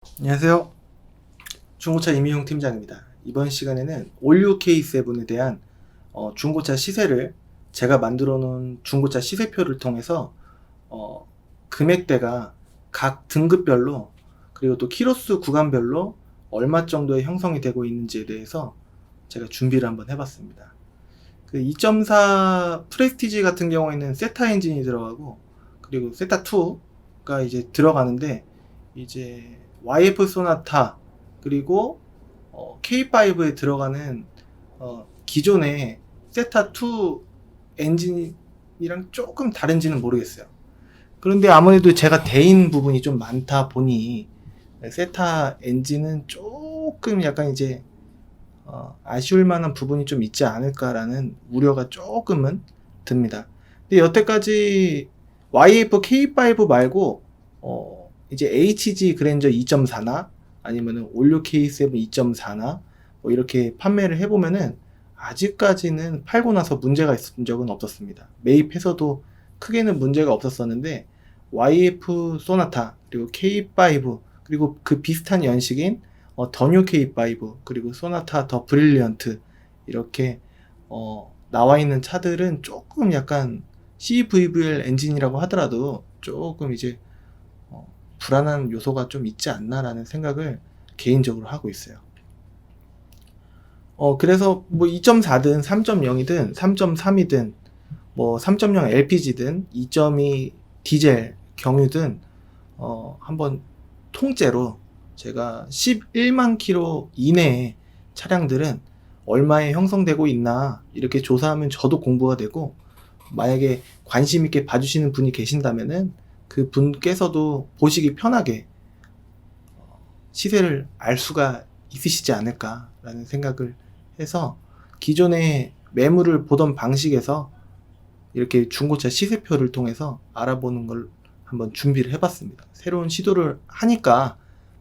안녕하세요. 중고차 이미용 팀장입니다. 이번 시간에는 올류 K7에 대한 중고차 시세를 제가 만들어 놓은 중고차 시세표를 통해서 어, 금액대가 각 등급별로 그리고 또 키로수 구간별로 얼마 정도의 형성이 되고 있는지에 대해서 제가 준비를 한번 해봤습니다. 그 2.4 프레스티지 같은 경우에는 세타 엔진이 들어가고 그리고 세타2가 이제 들어가는데 이제 YF 소나타 그리고 K5에 들어가는 기존의 세타2 엔진이랑 조금 다른지는 모르겠어요. 그런데 아무래도 제가 대인 부분이 좀 많다 보니 세타 엔진은 조금 약간 이제 아쉬울 만한 부분이 좀 있지 않을까라는 우려가 조금은 듭니다. 근데 여태까지 YF K5 말고 이제 HG 그랜저 2.4나 아니면은 올류 K7 2.4나 뭐 이렇게 판매를 해보면은 아직까지는 팔고 나서 문제가 있은 적은 없었습니다. 매입해서도 크게는 문제가 없었었는데 YF 소나타 그리고 K5 그리고 그 비슷한 연식인 더 뉴 K5 그리고 소나타 더 브릴리언트 이렇게 나와 있는 차들은 조금 약간 CVVL 엔진이라고 하더라도 조금 이제 불안한 요소가 좀 있지 않나라는 생각을 개인적으로 하고 있어요. 그래서 뭐 2.4든 3.0이든 3.3이든 뭐 3.0 LPG든 2.2 디젤 경유든 한번 통째로 제가 11만 킬로 이내의 차량들은 얼마에 형성되고 있나 이렇게 조사하면 저도 공부가 되고 만약에 관심 있게 봐주시는 분이 계신다면은 그 분께서도 보시기 편하게 시세를 알 수가 있으시지 않을까라는 생각을 해서 기존의 매물을 보던 방식에서 이렇게 중고차 시세표를 통해서 알아보는 걸 한번 준비를 해봤습니다. 새로운 시도를 하니까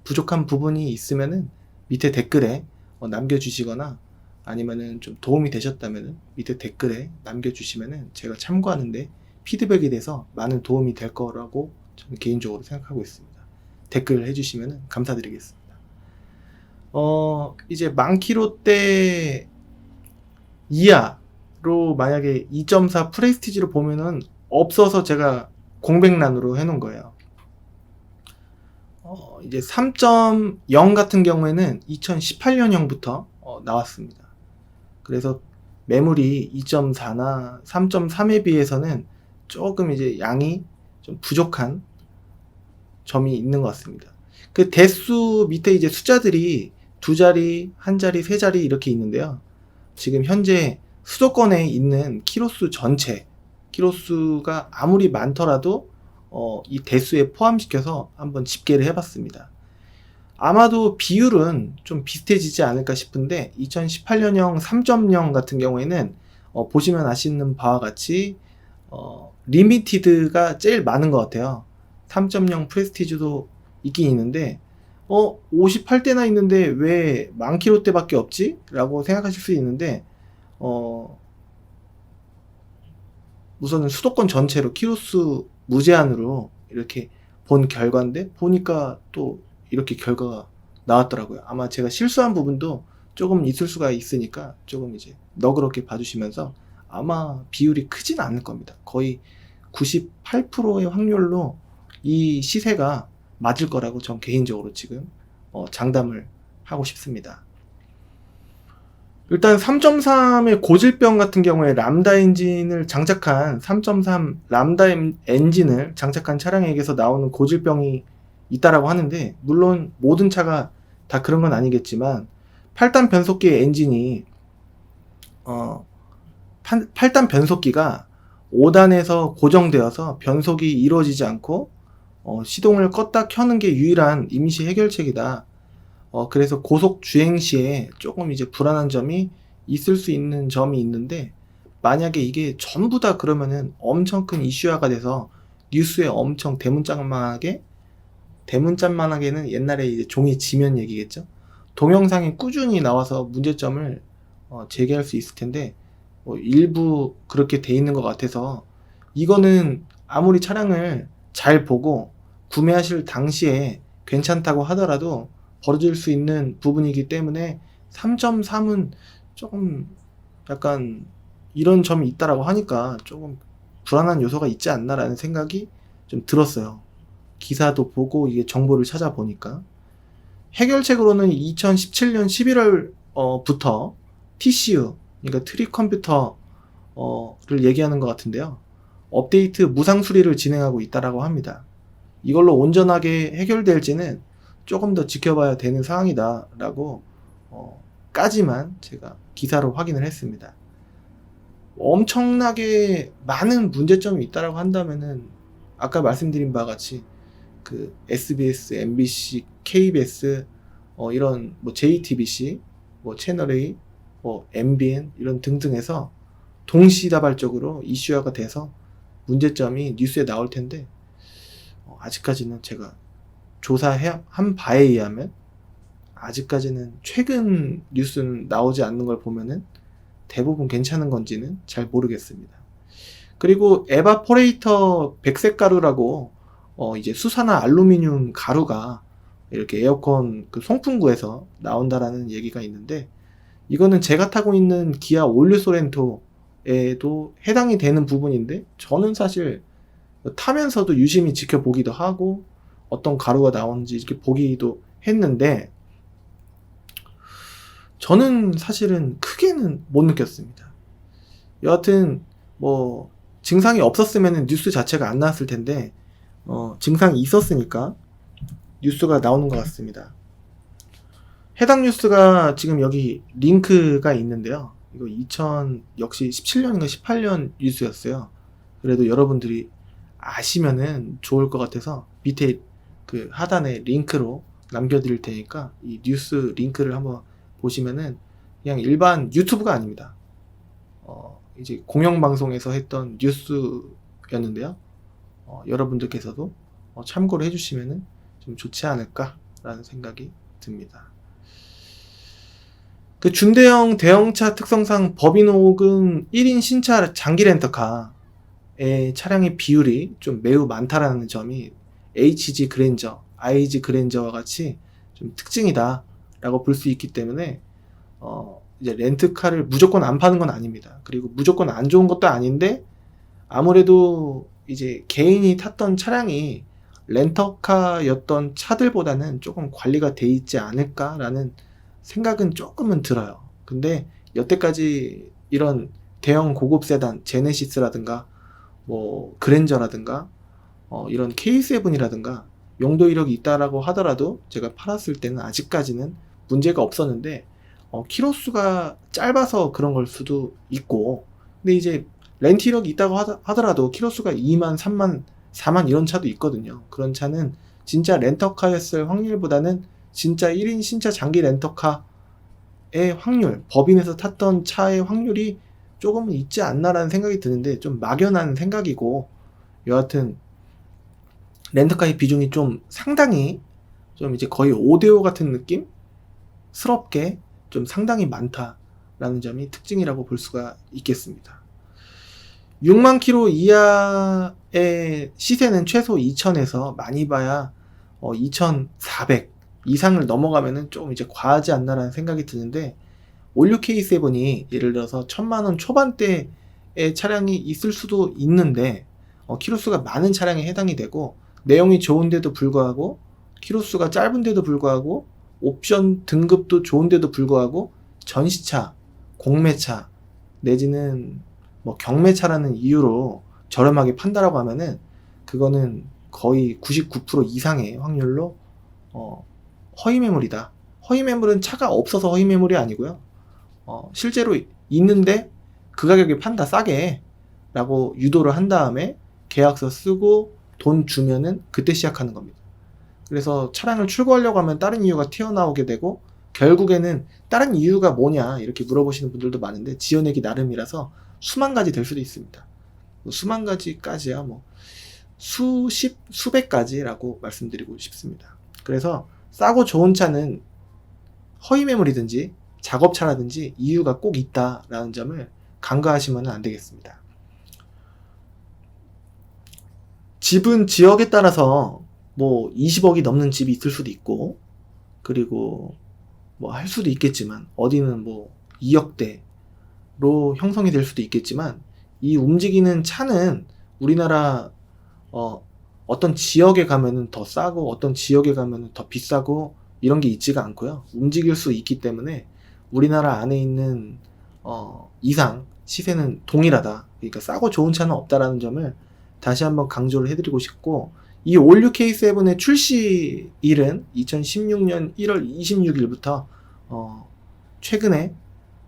부족한 부분이 있으면은 밑에 댓글에 남겨주시거나 아니면은 좀 도움이 되셨다면은 밑에 댓글에 남겨주시면은 제가 참고하는데 피드백에 대해서 많은 도움이 될 거라고 저는 개인적으로 생각하고 있습니다. 댓글 해주시면은 감사드리겠습니다. 이제 만 킬로대 이하로 만약에 2.4 프레스티지로 보면은 없어서 제가 공백란으로 해놓은 거예요. 이제 3.0 같은 경우에는 2018년형부터 나왔습니다. 그래서 매물이 2.4나 3.3에 비해서는 조금 이제 양이 좀 부족한 점이 있는 것 같습니다. 그 대수 밑에 이제 숫자들이 두 자리, 한 자리, 세 자리 이렇게 있는데요. 지금 현재 수도권에 있는 키로수 전체, 키로수가 아무리 많더라도 이 대수에 포함시켜서 한번 집계를 해봤습니다. 아마도 비율은 좀 비슷해지지 않을까 싶은데 2018년형 3.0 같은 경우에는 보시면 아시는 바와 같이 리미티드가 제일 많은 것 같아요. 3.0 프레스티지도 있긴 있는데 58대나 있는데 왜 10,000km대 밖에 없지? 라고 생각하실 수 있는데 우선은 수도권 전체로 키로수 무제한으로 이렇게 본 결과인데 보니까 또 이렇게 결과가 나왔더라고요. 아마 제가 실수한 부분도 조금 있을 수가 있으니까 조금 이제 너그럽게 봐주시면서 아마 비율이 크진 않을 겁니다. 거의 98%의 확률로 이 시세가 맞을 거라고 전 개인적으로 지금 장담을 하고 싶습니다. 일단 3.3의 고질병 같은 경우에 람다 엔진을 장착한 3.3 람다 엔진을 장착한 차량에게서 나오는 고질병이 있다라고 하는데 물론 모든 차가 다 그런 건 아니겠지만 8단 변속기의 엔진이 8단 변속기가 5단에서 고정되어서 변속이 이루어지지 않고 시동을 껐다 켜는 게 유일한 임시 해결책이다. 그래서 고속 주행 시에 조금 이제 불안한 점이 있을 수 있는 점이 있는데 만약에 이게 전부 다 그러면은 엄청 큰 이슈화가 돼서 뉴스에 엄청 대문짝만하게는 옛날에 이제 종이 지면 얘기겠죠. 동영상이 꾸준히 나와서 문제점을 제기할 수 있을 텐데 일부 그렇게 돼 있는 것 같아서 이거는 아무리 차량을 잘 보고 구매하실 당시에 괜찮다고 하더라도 벌어질 수 있는 부분이기 때문에 3.3은 조금 약간 이런 점이 있다라고 하니까 조금 불안한 요소가 있지 않나라는 생각이 좀 들었어요. 기사도 보고 이게 정보를 찾아보니까 해결책으로는 2017년 11월부터 TCU, 그러니까 트리 컴퓨터를 얘기하는 것 같은데요. 업데이트 무상 수리를 진행하고 있다라고 합니다. 이걸로 온전하게 해결될지는 조금 더 지켜봐야 되는 상황이다라고 까지만 제가 기사로 확인을 했습니다. 엄청나게 많은 문제점이 있다라고 한다면은 아까 말씀드린 바와 같이 그 SBS, MBC, KBS 이런 뭐 JTBC, 뭐 채널A, 뭐 MBN 이런 등등에서 동시다발적으로 이슈화가 돼서 문제점이 뉴스에 나올 텐데 아직까지는 제가 조사한 바에 의하면 아직까지는 최근 뉴스는 나오지 않는 걸 보면은 대부분 괜찮은 건지는 잘 모르겠습니다. 그리고 에바포레이터 백색 가루라고 이제 수산화 알루미늄 가루가 이렇게 에어컨 그 송풍구에서 나온다라는 얘기가 있는데 이거는 제가 타고 있는 기아 올류 소렌토에도 해당이 되는 부분인데 저는 사실 타면서도 유심히 지켜보기도 하고 어떤 가루가 나오는지 이렇게 보기도 했는데 저는 사실은 크게는 못 느꼈습니다. 여하튼 뭐 증상이 없었으면 뉴스 자체가 안 나왔을 텐데 증상이 있었으니까 뉴스가 나오는 것 같습니다. 해당 뉴스가 지금 여기 링크가 있는데요. 이거 역시 17년인가 18년 뉴스였어요. 그래도 여러분들이 아시면은 좋을 것 같아서 밑에 그 하단에 링크로 남겨드릴 테니까 이 뉴스 링크를 한번 보시면은 그냥 일반 유튜브가 아닙니다. 이제 공영방송에서 했던 뉴스였는데요. 여러분들께서도 참고를 해주시면은 좀 좋지 않을까라는 생각이 듭니다. 그 준대형 대형차 특성상 법인 혹은 1인 신차 장기 렌터카의 차량의 비율이 좀 매우 많다라는 점이 HG 그랜저, IG 그랜저와 같이 좀 특징이다 라고 볼 수 있기 때문에 이제 렌트카를 무조건 안 파는 건 아닙니다. 그리고 무조건 안 좋은 것도 아닌데 아무래도 이제 개인이 탔던 차량이 렌터카였던 차들보다는 조금 관리가 돼 있지 않을까라는 생각은 조금은 들어요. 근데 여태까지 이런 대형 고급 세단 제네시스라든가 뭐 그랜저라든가 이런 K7이라든가 용도 이력이 있다라고 하더라도 제가 팔았을 때는 아직까지는 문제가 없었는데 키로수가 짧아서 그런 걸 수도 있고 근데 이제 렌트 이력이 있다고 하더라도 키로수가 2만, 3만, 4만 이런 차도 있거든요. 그런 차는 진짜 렌터카였을 확률보다는 진짜 1인 신차 장기 렌터카의 확률, 법인에서 탔던 차의 확률이 조금은 있지 않나라는 생각이 드는데 좀 막연한 생각이고 여하튼 렌터카의 비중이 좀 상당히 좀 이제 거의 5대5 같은 느낌? 스럽게 좀 상당히 많다라는 점이 특징이라고 볼 수가 있겠습니다. 6만 킬로 이하의 시세는 최소 2,000에서 많이 봐야 2,400 이상을 넘어가면은 좀 이제 과하지 않나라는 생각이 드는데 올류 K7이 예를 들어서 1,000만원 초반대의 차량이 있을 수도 있는데 키로수가 많은 차량에 해당이 되고 내용이 좋은데도 불구하고 키로수가 짧은데도 불구하고 옵션 등급도 좋은데도 불구하고 전시차, 공매차 내지는 뭐 경매차라는 이유로 저렴하게 판다라고 하면은 그거는 거의 99% 이상의 확률로 허위 매물이다. 허위 매물은 차가 없어서 허위 매물이 아니고요. 실제로 있는데 그 가격에 판다 싸게 라고 유도를 한 다음에 계약서 쓰고 돈 주면은 그때 시작하는 겁니다. 그래서 차량을 출고하려고 하면 다른 이유가 튀어나오게 되고 결국에는 다른 이유가 뭐냐 이렇게 물어보시는 분들도 많은데 지어내기 나름이라서 수만 가지 될 수도 있습니다. 수만 가지까지야 뭐 수십, 수백 가지라고 말씀드리고 싶습니다. 그래서 싸고 좋은 차는 허위 매물이든지 작업차라든지 이유가 꼭 있다라는 점을 간과하시면 안 되겠습니다. 집은 지역에 따라서 뭐 20억이 넘는 집이 있을 수도 있고, 그리고 뭐 할 수도 있겠지만, 어디는 뭐 2억대로 형성이 될 수도 있겠지만, 이 움직이는 차는 우리나라 어떤 지역에 가면은 더 싸고 어떤 지역에 가면은 더 비싸고 이런 게 있지가 않고요. 움직일 수 있기 때문에 우리나라 안에 있는 이상 시세는 동일하다. 그러니까 싸고 좋은 차는 없다라는 점을 다시 한번 강조를 해드리고 싶고, 이 올류 K7의 출시일은 2016년 1월 26일부터 최근에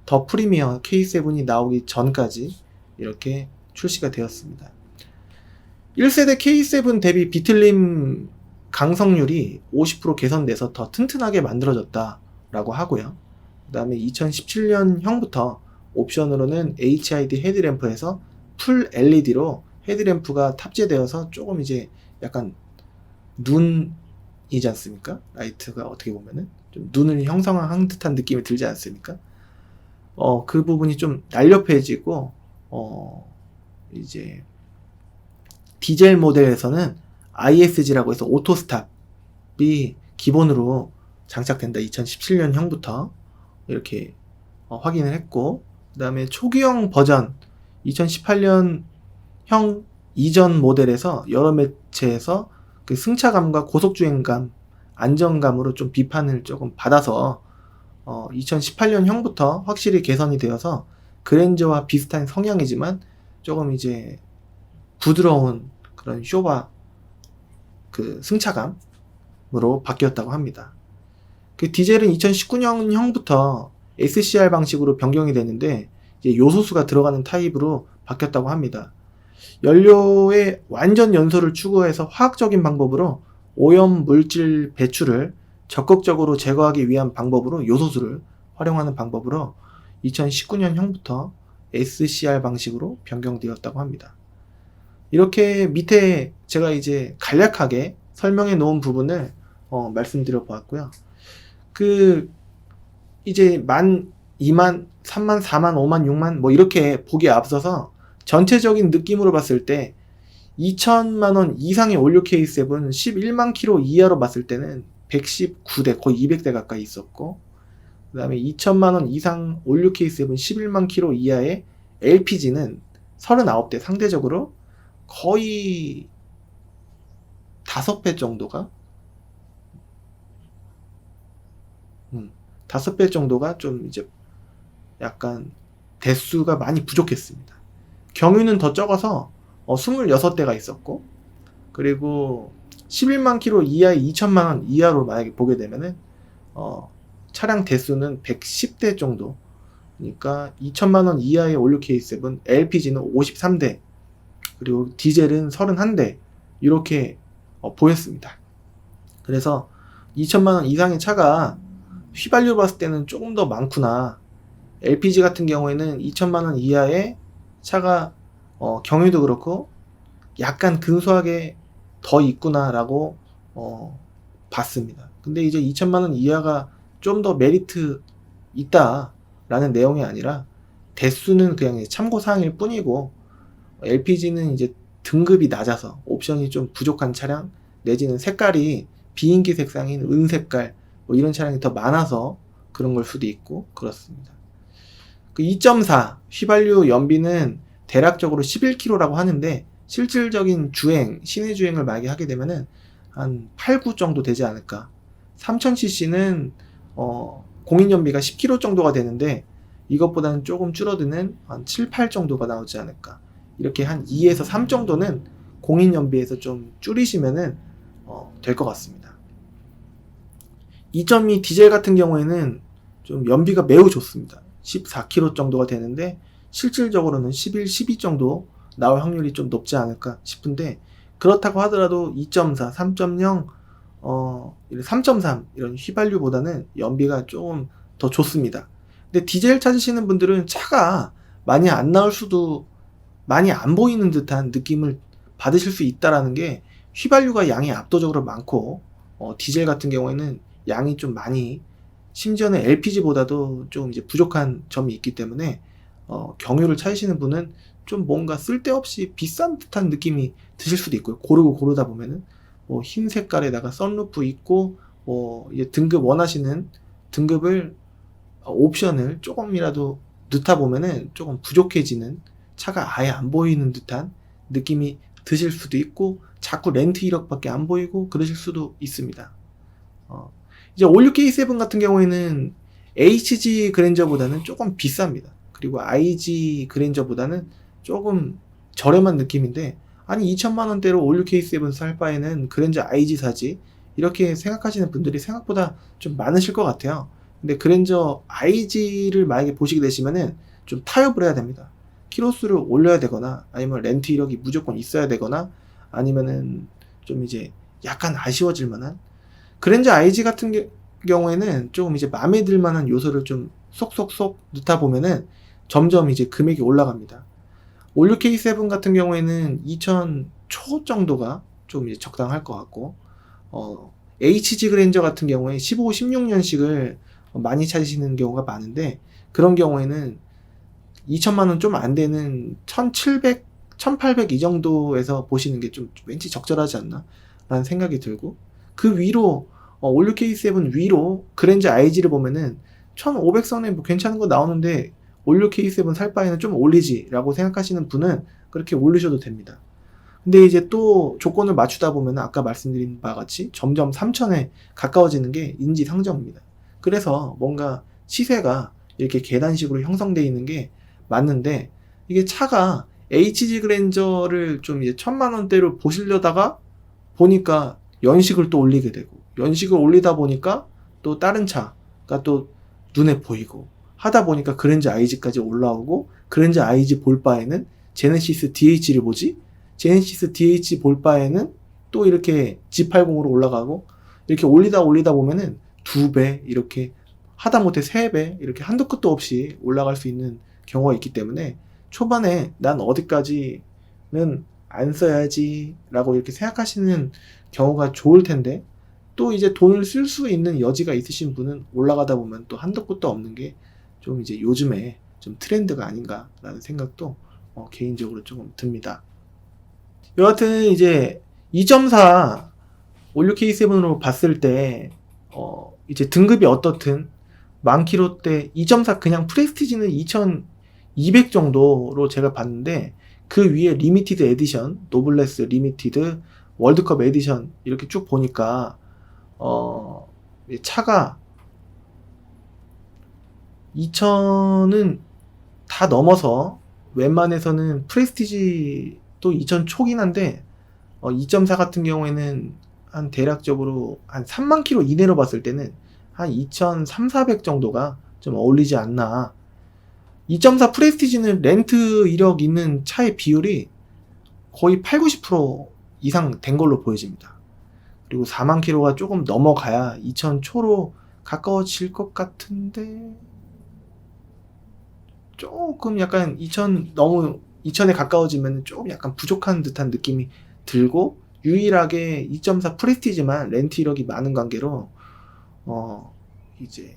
더 프리미어 K7이 나오기 전까지 이렇게 출시가 되었습니다. 1세대 K7 대비 비틀림 강성률이 50% 개선돼서 더 튼튼하게 만들어졌다라고 하고요. 그 다음에 2017년형부터 옵션으로는 HID 헤드램프에서 풀 LED로 헤드램프가 탑재되어서 조금 이제 약간 눈이지 않습니까? 라이트가 어떻게 보면은 좀 눈을 형성한 듯한 느낌이 들지 않습니까? 그 부분이 좀 날렵해지고, 이제 디젤 모델에서는 ISG라고 해서 오토스탑이 기본으로 장착된다. 2017년형부터 이렇게 확인을 했고, 그 다음에 초기형 버전 2018년형 이전 모델에서 여러 매체에서 그 승차감과 고속주행감, 안정감으로 좀 비판을 조금 받아서 2018년형부터 확실히 개선이 되어서 그랜저와 비슷한 성향이지만 조금 이제 부드러운 그런 쇼바 그 승차감으로 바뀌었다고 합니다. 그 디젤은 2019년형부터 SCR 방식으로 변경이 되는데 이제 요소수가 들어가는 타입으로 바뀌었다고 합니다. 연료의 완전 연소를 추구해서 화학적인 방법으로 오염 물질 배출을 적극적으로 제거하기 위한 방법으로 요소수를 활용하는 방법으로 2019년형부터 SCR 방식으로 변경되었다고 합니다. 이렇게 밑에 제가 이제 간략하게 설명해 놓은 부분을 말씀드려 보았고요. 이제 10,000, 20,000, 30,000, 40,000, 50,000, 60,000 뭐 이렇게 보기에 앞서서 전체적인 느낌으로 봤을 때 2,000만원 이상의 올류 K7 11만 킬로 이하로 봤을 때는 119대, 거의 200대 가까이 있었고, 그 다음에 2,000만원 이상 올류 K7 11만 킬로 이하의 LPG는 39대, 상대적으로 거의 5배 정도가 5배 정도가 좀 이제 약간 대수가 많이 부족했습니다. 경유는 더 적어서 26대가 있었고, 그리고 11만 킬로 이하의 2천만원 이하로 만약에 보게 되면은 차량 대수는 110대 정도, 그러니까 2천만원 이하의 올류 K7, LPG는 53대, 그리고 디젤은 31대 이렇게 보였습니다. 그래서 2천만원 이상의 차가 휘발유로 봤을 때는 조금 더 많구나, LPG 같은 경우에는 2천만원 이하의 차가 경유도 그렇고 약간 근소하게 더 있구나 라고 봤습니다. 근데 이제 2천만원 이하가 좀 더 메리트 있다 라는 내용이 아니라 대수는 그냥 참고사항일 뿐이고, LPG는 이제 등급이 낮아서 옵션이 좀 부족한 차량, 내지는 색깔이 비인기 색상인 은색깔 뭐 이런 차량이 더 많아서 그런 걸 수도 있고 그렇습니다. 그 2.4 휘발유 연비는 대략적으로 11km라고 하는데 실질적인 주행, 시내 주행을 만약에 하게 되면은 한 8, 9 정도 되지 않을까. 3000cc는 공인 연비가 10km 정도가 되는데 이것보다는 조금 줄어드는 한 7, 8 정도가 나오지 않을까. 이렇게 한 2에서 3 정도는 공인 연비에서 좀 줄이시면은 될 것 같습니다. 2.2 디젤 같은 경우에는 좀 연비가 매우 좋습니다. 14km 정도가 되는데 실질적으로는 11, 12 정도 나올 확률이 좀 높지 않을까 싶은데, 그렇다고 하더라도 2.4, 3.0, 3.3 이런 휘발유보다는 연비가 조금 더 좋습니다. 근데 디젤 찾으시는 분들은 차가 많이 안 나올 수도, 많이 안 보이는 듯한 느낌을 받으실 수 있다라는 게, 휘발유가 양이 압도적으로 많고 디젤 같은 경우에는 양이 좀 많이, 심지어는 LPG보다도 좀 이제 부족한 점이 있기 때문에 경유를 찾으시는 분은 좀 뭔가 쓸데없이 비싼 듯한 느낌이 드실 수도 있고요. 고르고 고르다 보면은 뭐 흰 색깔에다가 선루프 있고 이제 등급 원하시는 등급을 옵션을 조금이라도 넣다 보면은 조금 부족해지는, 차가 아예 안 보이는 듯한 느낌이 드실 수도 있고 자꾸 렌트 이력밖에 안 보이고 그러실 수도 있습니다. 이제 56K7 같은 경우에는 HG 그랜저보다는 조금 비쌉니다. 그리고 IG 그랜저보다는 조금 저렴한 느낌인데, 아니 2천만원대로 56K7 살 바에는 그랜저 IG 사지, 이렇게 생각하시는 분들이 생각보다 좀 많으실 것 같아요. 근데 그랜저 IG를 만약에 보시게 되시면은 좀 타협을 해야 됩니다. 키로수를 올려야 되거나, 아니면 렌트 이력이 무조건 있어야 되거나, 아니면은 좀 이제 약간 아쉬워질 만한, 그랜저 IG 같은 경우에는 조금 이제 마음에 들 만한 요소를 좀 쏙쏙쏙 넣다 보면은 점점 이제 금액이 올라갑니다. 56K7 같은 경우에는 2000 초 정도가 좀 이제 적당할 것 같고, HG 그랜저 같은 경우에 15, 16년식을 많이 찾으시는 경우가 많은데, 그런 경우에는 2천만원 좀 안 되는 1700, 1800 이 정도에서 보시는 게 좀 왠지 적절하지 않나 라는 생각이 들고, 그 위로 56K7 위로 그랜저 IG를 보면은 1500선에 뭐 괜찮은 거 나오는데 56K7 살 바에는 좀 올리지 라고 생각하시는 분은 그렇게 올리셔도 됩니다. 근데 이제 또 조건을 맞추다 보면 아까 말씀드린 바와 같이 점점 3000에 가까워지는 게 인지상정입니다. 그래서 뭔가 시세가 이렇게 계단식으로 형성되어 있는 게 맞는데, 이게 차가 HG 그랜저를 좀 이제 1000만원대로 보시려다가 보니까 연식을 또 올리게 되고, 연식을 올리다 보니까 또 다른 차가 또 눈에 보이고 하다 보니까 그랜저 IG까지 올라오고, 그랜저 IG 볼 바에는 제네시스 DH를 보지, 제네시스 DH 볼 바에는 또 이렇게 G80으로 올라가고, 이렇게 올리다 보면은 2배, 이렇게 하다못해 3배, 이렇게 한도 끝도 없이 올라갈 수 있는 경우가 있기 때문에, 초반에 난 어디까지는 안 써야지 라고 이렇게 생각하시는 경우가 좋을 텐데, 또 이제 돈을 쓸 수 있는 여지가 있으신 분은 올라가다 보면 또 한도 끝도 없는 게 좀 이제 요즘에 좀 트렌드가 아닌가라는 생각도 개인적으로 조금 듭니다. 여하튼 이제 2.4 56K7으로 봤을 때 이제 등급이 어떻든 만 킬로대 2.4 그냥 프레스티지는 2200 정도로 제가 봤는데, 그 위에 리미티드 에디션, 노블레스 리미티드, 월드컵 에디션 이렇게 쭉 보니까 차가 2000은 다 넘어서 웬만해서는 프레스티지도 2000 초긴 한데 2.4 같은 경우에는 한 대략적으로 한 3만 킬로 이내로 봤을 때는 한 2300, 400 정도가 좀 어울리지 않나. 2.4 프레스티지는 렌트 이력 있는 차의 비율이 거의 8, 90% 이상 된 걸로 보여집니다. 그리고 4만 킬로가 조금 넘어가야 2000 초로 가까워질 것 같은데, 조금 약간 2000 너무 2000에 가까워지면 조금 약간 부족한 듯한 느낌이 들고, 유일하게 2.4 프레스티지만 렌트 이력이 많은 관계로 이제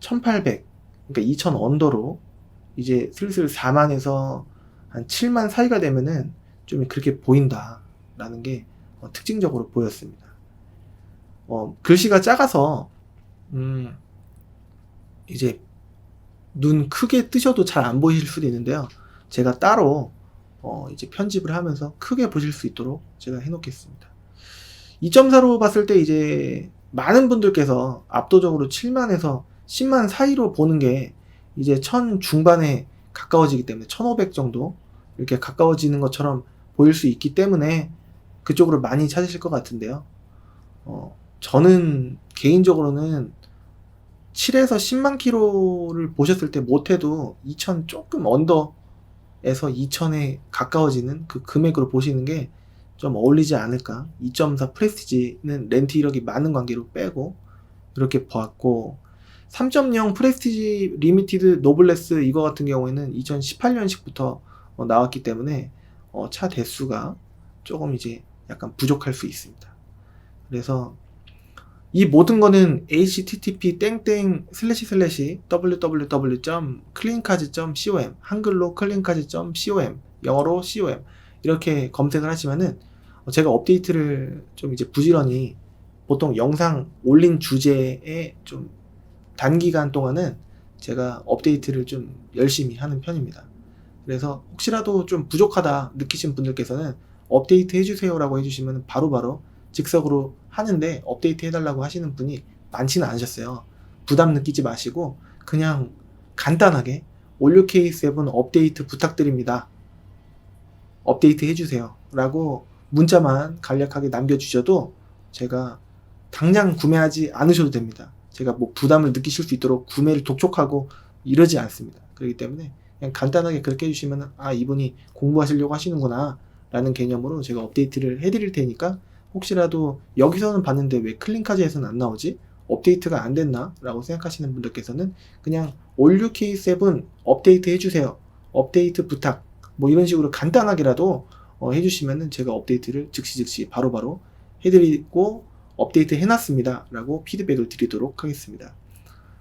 1800, 그러니까 2000 언더로 이제 슬슬 4만에서 한 7만 사이가 되면은 좀 그렇게 보인다라는 게 특징적으로 보였습니다. 글씨가 작아서 이제 눈 크게 뜨셔도 잘 안 보이실 수도 있는데요. 제가 따로 이제 편집을 하면서 크게 보실 수 있도록 제가 해놓겠습니다. 2.4로 봤을 때 이제 많은 분들께서 압도적으로 7만에서 10만 사이로 보는 게 이제 1000 중반에 가까워지기 때문에 1500 정도 이렇게 가까워지는 것처럼 보일 수 있기 때문에 그쪽으로 많이 찾으실 것 같은데요. 저는 개인적으로는 7에서 10만 킬로를 보셨을 때 못해도 2000 조금 언더에서 2000에 가까워지는 그 금액으로 보시는 게 좀 어울리지 않을까. 2.4 프레스티지는 렌트 이력이 많은 관계로 빼고 이렇게 보았고, 3.0 프레스티지 리미티드 노블레스 이거 같은 경우에는 2018년식부터 나왔기 때문에 차 대수가 조금 이제 약간 부족할 수 있습니다. 그래서 이 모든 거는 http www.cleancars.com 한글로 cleancars.com 영어로 com 이렇게 검색을 하시면은 제가 업데이트를 좀 이제 부지런히 보통 영상 올린 주제에 좀 단기간 동안은 제가 업데이트를 좀 열심히 하는 편입니다. 그래서 혹시라도 좀 부족하다 느끼신 분들께서는 업데이트 해주세요 라고 해주시면 바로바로 즉석으로 하는데, 업데이트 해달라고 하시는 분이 많지는 않으셨어요. 부담 느끼지 마시고 그냥 간단하게 올류K7 업데이트 부탁드립니다, 업데이트 해주세요 라고 문자만 간략하게 남겨주셔도 제가 당장 구매하지 않으셔도 됩니다. 제가 뭐 부담을 느끼실 수 있도록 구매를 독촉하고 이러지 않습니다. 그렇기 때문에 그냥 간단하게 그렇게 해주시면, 아, 이분이 공부하시려고 하시는구나 라는 개념으로 제가 업데이트를 해드릴 테니까, 혹시라도 여기서는 봤는데 왜 클린카즈에서는 안 나오지? 업데이트가 안 됐나? 라고 생각하시는 분들께서는 그냥 올류K7 업데이트 해주세요, 업데이트 부탁, 뭐 이런 식으로 간단하게라도 해주시면은 제가 업데이트를 즉시 바로바로 해드리고 업데이트 해놨습니다 라고 피드백을 드리도록 하겠습니다.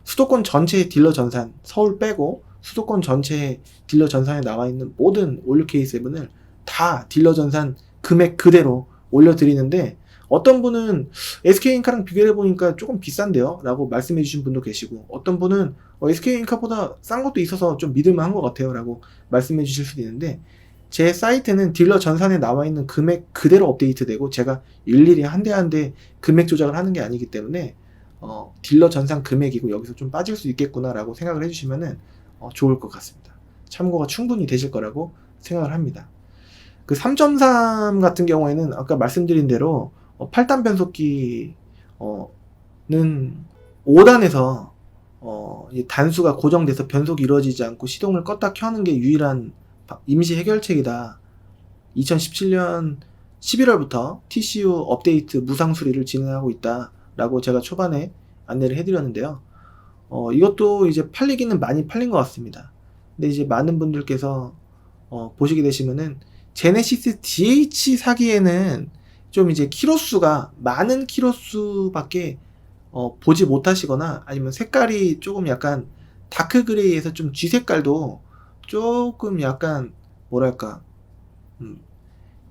수도권 전체의 딜러 전산, 서울 빼고 수도권 전체의 딜러 전산에 나와 있는 모든 올류K7을 다 딜러 전산 금액 그대로 올려드리는데, 어떤 분은 SK인카랑 비교를 해보니까 조금 비싼데요 라고 말씀해 주신 분도 계시고, 어떤 분은 SK인카보다 싼 것도 있어서 좀 믿을만한 것 같아요 라고 말씀해 주실 수도 있는데, 제 사이트는 딜러 전산에 나와 있는 금액 그대로 업데이트 되고, 제가 일일이 한 대 한 대 금액 조작을 하는 게 아니기 때문에 딜러 전산 금액이고 여기서 좀 빠질 수 있겠구나 라고 생각을 해주시면은 좋을 것 같습니다. 참고가 충분히 되실 거라고 생각을 합니다. 그 3.3 같은 경우에는 아까 말씀드린 대로 8단 변속기는 5단에서 단수가 고정돼서 변속이 이루어지지 않고 시동을 껐다 켜는 게 유일한 임시 해결책이다. 2017년 11월부터 TCU 업데이트 무상 수리를 진행하고 있다 라고 제가 초반에 안내를 해드렸는데요. 이것도 이제 팔리기는 많이 팔린 것 같습니다. 근데 이제 많은 분들께서 보시게 되시면은 제네시스 DH 사기에는 좀 이제 키로수가 많은 키로수밖에 보지 못하시거나, 아니면 색깔이 조금 약간 다크 그레이에서 좀 G 색깔도 조금 약간 뭐랄까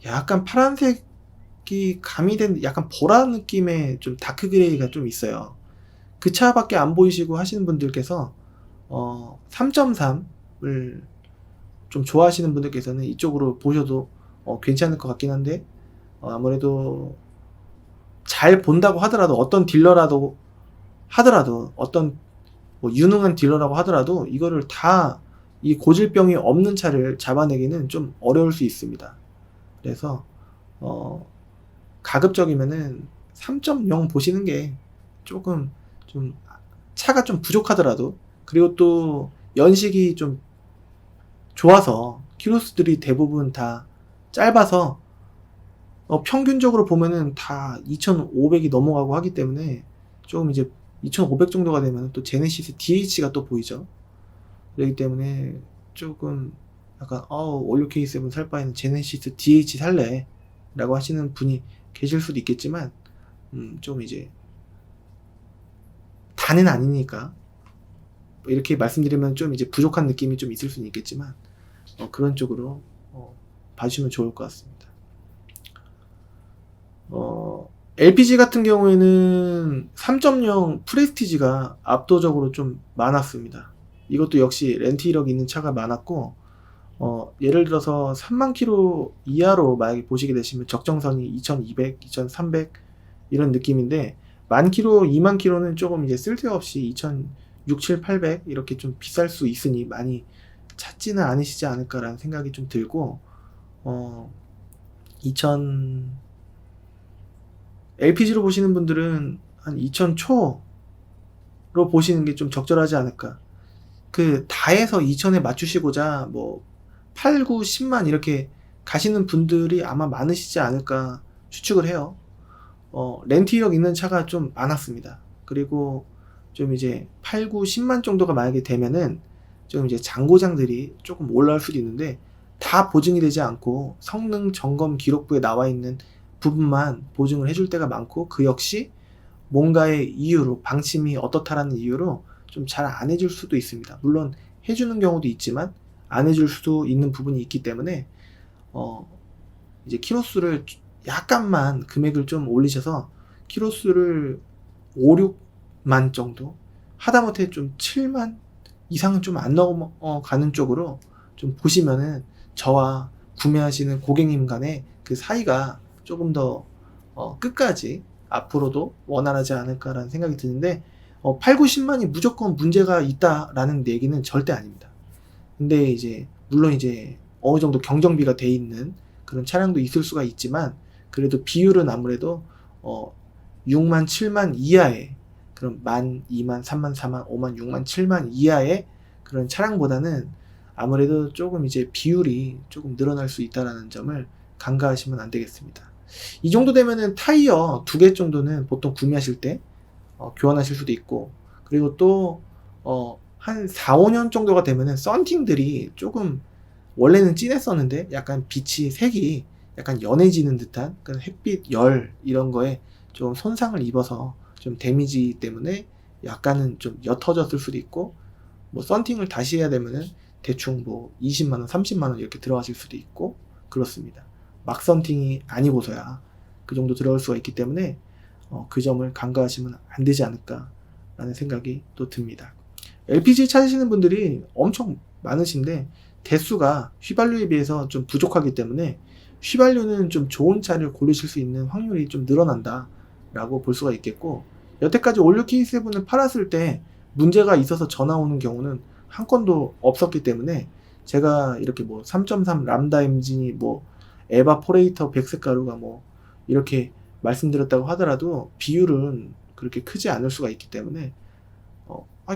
약간 파란색이 가미된 약간 보라 느낌의 좀 다크 그레이가 좀 있어요. 그 차밖에 안 보이시고 하시는 분들께서 3.3을 좀 좋아하시는 분들께서는 이쪽으로 보셔도 괜찮을 것 같긴 한데, 아무래도 잘 본다고 하더라도, 어떤 딜러라도 하더라도, 어떤 뭐 유능한 딜러라고 하더라도 이거를 다 이 고질병이 없는 차를 잡아내기는 좀 어려울 수 있습니다. 그래서 가급적이면은 3.0 보시는 게 조금 좀 차가 좀 부족하더라도, 그리고 또 연식이 좀 좋아서 키로수들이 대부분 다 짧아서 평균적으로 보면은 다 2500이 넘어가고 하기 때문에, 조금 이제 2500 정도가 되면 또 제네시스 DH가 또 보이죠. 그렇기 때문에 조금 약간 올류K7 살 바에는 제네시스 DH 살래 라고 하시는 분이 계실 수도 있겠지만, 좀 이제 다는 아니니까 이렇게 말씀드리면 좀 이제 부족한 느낌이 좀 있을 수는 있겠지만, 그런 쪽으로 봐주시면 좋을 것 같습니다. LPG 같은 경우에는 3.0 프레스티지가 압도적으로 좀 많았습니다. 이것도 역시 렌트 이력이 있는 차가 많았고, 예를 들어서 3만 킬로 이하로 만약에 보시게 되시면 적정선이 2200, 2300 이런 느낌인데, 만 킬로, 2만 킬로는 조금 이제 쓸데없이 2600, 7, 800 이렇게 좀 비쌀 수 있으니 많이 찾지는 않으시지 않을까라는 생각이 좀 들고, 2000 LPG로 보시는 분들은 한 2000 초로 보시는 게 좀 적절하지 않을까. 그 다해서 2000에 맞추시고자 뭐 8, 9, 10만 이렇게 가시는 분들이 아마 많으시지 않을까 추측을 해요. 렌트 이력 있는 차가 좀 많았습니다. 그리고 좀 이제 8, 9, 10만 정도가 만약에 되면은 좀 이제 잔고장들이 조금 올라올 수도 있는데, 다 보증이 되지 않고 성능 점검 기록부에 나와 있는 부분만 보증을 해줄 때가 많고, 그 역시 뭔가의 이유로, 방침이 어떻다라는 이유로 좀 잘 안 해줄 수도 있습니다. 물론 해주는 경우도 있지만 안 해줄 수도 있는 부분이 있기 때문에 이제 키로수를 약간만 금액을 좀 올리셔서 키로수를 5, 6만 정도, 하다못해 좀 7만 이상은 좀 안 넘어가는 쪽으로 좀 보시면은 저와 구매하시는 고객님 간의 그 사이가 조금 더 끝까지 앞으로도 원활하지 않을까라는 생각이 드는데, 8, 9, 10만이 무조건 문제가 있다라는 얘기는 절대 아닙니다. 근데 이제 물론 이제 어느 정도 경정비가 돼 있는 그런 차량도 있을 수가 있지만, 그래도 비율은 아무래도 6만, 7만 이하의 그런 1만, 2만, 3만, 4만, 5만, 6만, 7만 이하의 그런 차량보다는 아무래도 조금 이제 비율이 조금 늘어날 수 있다는 점을 간과하시면 안 되겠습니다. 이 정도 되면은 타이어 2개 정도는 보통 구매하실 때 교환하실 수도 있고, 그리고 또 한 4, 5년 정도가 되면은 썬팅들이 조금 원래는 진했었는데 약간 빛이 색이 약간 연해지는 듯한 그런 햇빛 열 이런 거에 좀 손상을 입어서 좀 데미지 때문에 약간은 좀 옅어졌을 수도 있고, 뭐 썬팅을 다시 해야 되면은 대충 뭐 20만원, 30만원 이렇게 들어가실 수도 있고 그렇습니다. 막 썬팅이 아니고서야 그 정도 들어갈 수가 있기 때문에 그 점을 간과하시면 안 되지 않을까 라는 생각이 또 듭니다. LPG 찾으시는 분들이 엄청 많으신데 대수가 휘발유에 비해서 좀 부족하기 때문에 휘발유는 좀 좋은 차를 고르실 수 있는 확률이 좀 늘어난다 라고 볼 수가 있겠고, 여태까지 올류 K7을 팔았을 때 문제가 있어서 전화 오는 경우는 한 건도 없었기 때문에, 제가 이렇게 뭐 3.3 람다 엔진이 뭐 에바포레이터 백색 가루가 뭐 이렇게 말씀드렸다고 하더라도 비율은 그렇게 크지 않을 수가 있기 때문에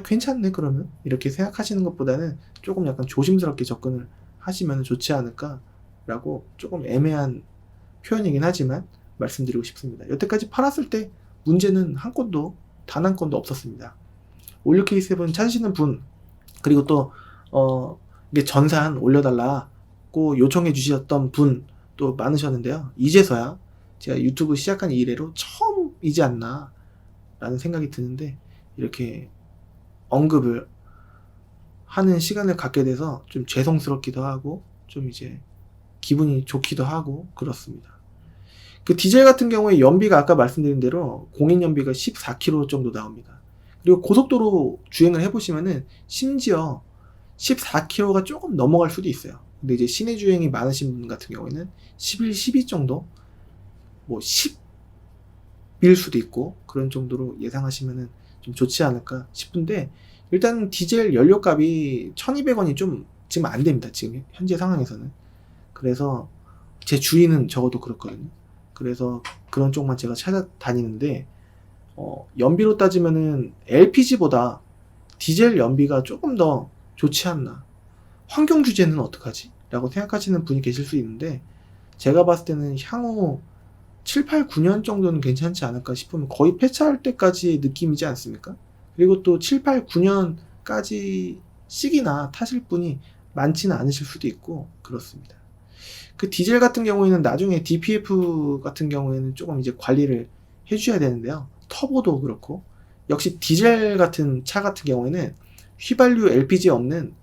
괜찮네 그러면 이렇게 생각하시는 것보다는 조금 약간 조심스럽게 접근을 하시면 좋지 않을까 라고 조금 애매한 표현이긴 하지만 말씀드리고 싶습니다. 여태까지 팔았을 때 문제는 단 한 건도 없었습니다. 올류 K7 찾으시는 분, 그리고 또 이게 전산 올려달라고 요청해 주셨던 분 또 많으셨는데요. 이제서야 제가 유튜브 시작한 이래로 처음이지 않나 라는 생각이 드는데, 이렇게 언급을 하는 시간을 갖게 돼서 좀 죄송스럽기도 하고 좀 이제 기분이 좋기도 하고 그렇습니다. 그 디젤 같은 경우에 연비가 아까 말씀드린 대로 공인 연비가 14km 정도 나옵니다. 그리고 고속도로 주행을 해보시면은 심지어 14km가 조금 넘어갈 수도 있어요. 근데 이제 시내 주행이 많으신 분 같은 경우에는 11, 12 정도, 뭐 10일 수도 있고 그런 정도로 예상하시면은 좀 좋지 않을까 싶은데, 일단 디젤 연료값이 1200원이 좀 지금 안 됩니다. 지금 현재 상황에서는. 그래서 제 주인은 적어도 그렇거든요. 그래서 그런 쪽만 제가 찾아다니는데, 연비로 따지면은 LPG보다 디젤 연비가 조금 더 좋지 않나. 환경 규제는 어떡하지? 라고 생각하시는 분이 계실 수 있는데, 제가 봤을 때는 향후 7, 8, 9년 정도는 괜찮지 않을까 싶으면 거의 폐차할 때까지의 느낌이지 않습니까? 그리고 또 7, 8, 9년까지 씩이나 타실 분이 많지는 않으실 수도 있고 그렇습니다. 그 디젤 같은 경우에는 나중에 DPF 같은 경우에는 조금 이제 관리를 해주셔야 되는데요. 터보도 그렇고, 역시 디젤 같은 차 같은 경우에는 휘발유 LPG 없는